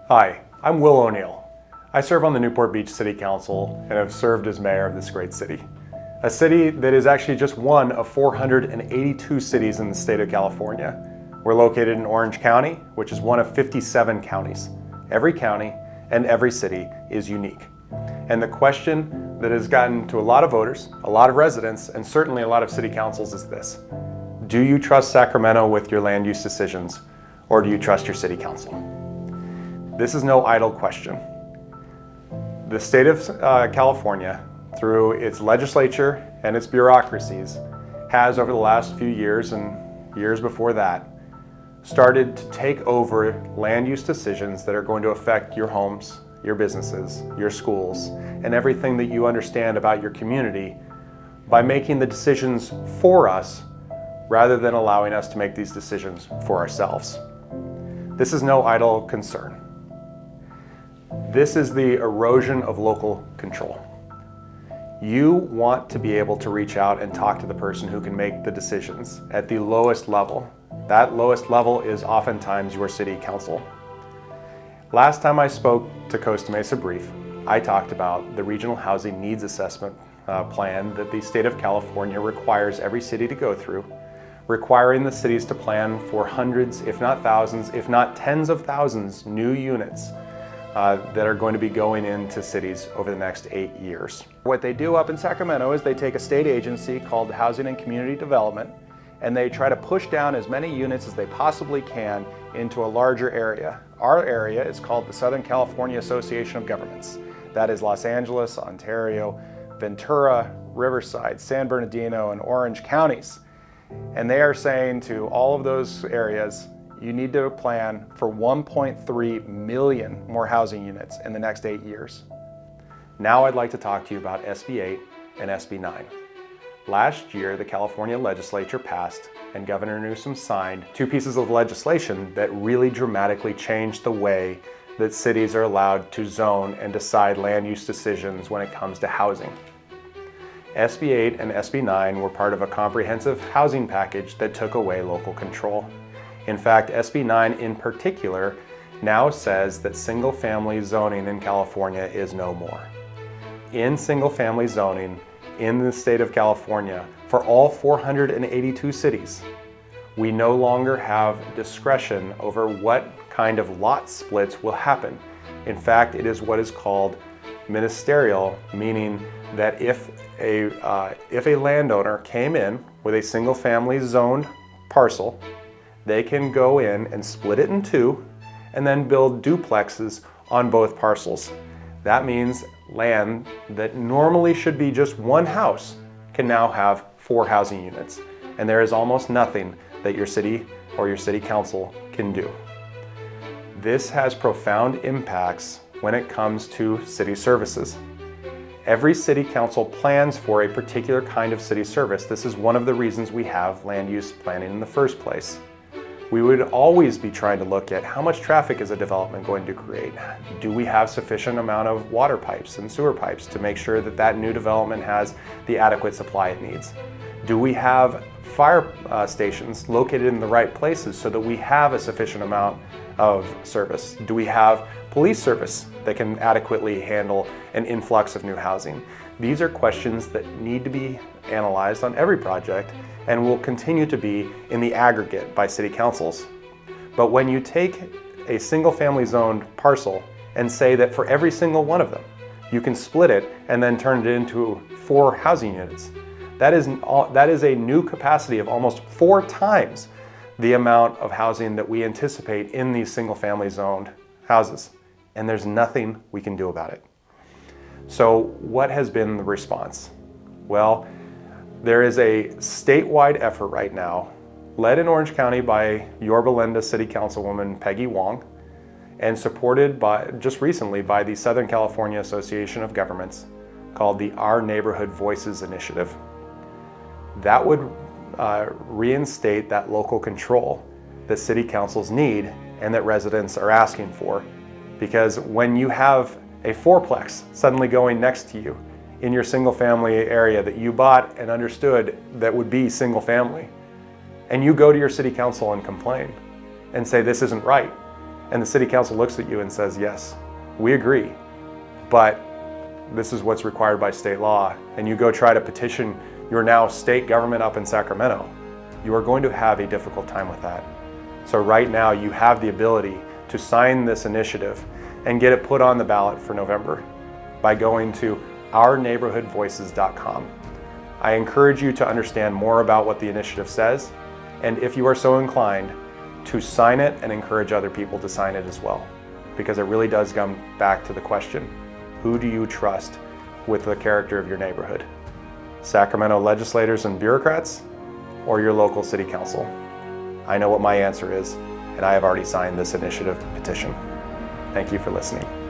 Hi, I'm Will O'Neill. I serve on the Newport Beach City Council and have served as mayor of this great city. A city that is actually just one of 482 cities in the state of California. We're located in Orange County, which is one of 57 counties. Every county and every city is unique. And the question that has gotten to a lot of voters, a lot of residents, and certainly a lot of city councils is this: do you trust Sacramento with your land use decisions, or do you trust your city council? This is no idle question. The state of California, through its legislature and its bureaucracies, has over the last few years and years before that started to take over land use decisions that are going to affect your homes, your businesses, your schools, and everything that you understand about your community by making the decisions for us rather than allowing us to make these decisions for ourselves. This is no idle concern. This is the erosion of local control. You want to be able to reach out and talk to the person who can make the decisions at the lowest level. That lowest level is oftentimes your city council. Last time I spoke to Costa Mesa Brief, I talked about the Regional Housing Needs Assessment plan that the state of California requires every city to go through, requiring the cities to plan for hundreds, if not thousands, if not tens of thousands new units that are going to be going into cities over the next 8 years. What they do up in Sacramento is they take a state agency called Housing and Community Development, and they try to push down as many units as they possibly can into a larger area. Our area is called the Southern California Association of Governments. That is Los Angeles, Ontario, Ventura, Riverside, San Bernardino, and Orange counties. And they are saying to all of those areas, you need to plan for 1.3 million more housing units in the next 8 years. Now I'd like to talk to you about SB8 and SB9. Last year, the California Legislature passed and Governor Newsom signed 2 pieces of legislation that really dramatically changed the way that cities are allowed to zone and decide land use decisions when it comes to housing. SB8 and SB9 were part of a comprehensive housing package that took away local control. In fact, SB9 in particular now says that single-family zoning in California is no more. In single-family zoning in the state of California, for all 482 cities, we no longer have discretion over what kind of lot splits will happen. In fact, it is what is called ministerial, meaning that if a landowner came in with a single-family zoned parcel, they can go in and split it in 2 and then build duplexes on both parcels. That means land that normally should be just 1 house can now have 4 housing units. And there is almost nothing that your city or your city council can do. This has profound impacts when it comes to city services. Every city council plans for a particular kind of city service. This is one of the reasons we have land use planning in the first place. We would always be trying to look at how much traffic is a development going to create? Do we have sufficient amount of water pipes and sewer pipes to make sure that that new development has the adequate supply it needs? Do we have fire stations located in the right places so that we have a sufficient amount of service? Do we have police service that can adequately handle an influx of new housing? These are questions that need to be analyzed on every project and will continue to be in the aggregate by city councils. But when you take a single-family zoned parcel and say that for every single one of them, you can split it and then turn it into 4 housing units, that is a new capacity of almost 4 times the amount of housing that we anticipate in these single-family zoned houses. And there's nothing we can do about it. So what has been the response? Well, there is a statewide effort right now, led in Orange County by Yorba Linda City Councilwoman Peggy Wong, and supported just recently by the Southern California Association of Governments, called the Our Neighborhood Voices Initiative. That would reinstate that local control that city councils need and that residents are asking for. Because when you have a 4-plex suddenly going next to you in your single family area that you bought and understood that would be single family, and you go to your city council and complain and say this isn't right, and the city council looks at you and says, yes, we agree, but this is what's required by state law, and you go try to petition your now state government up in Sacramento, you are going to have a difficult time with that. So right now you have the ability to sign this initiative and get it put on the ballot for November by going to ourneighborhoodvoices.com. I encourage you to understand more about what the initiative says, and if you are so inclined, to sign it and encourage other people to sign it as well. Because it really does come back to the question, who do you trust with the character of your neighborhood? Sacramento legislators and bureaucrats, or your local city council? I know what my answer is, and I have already signed this initiative petition. Thank you for listening.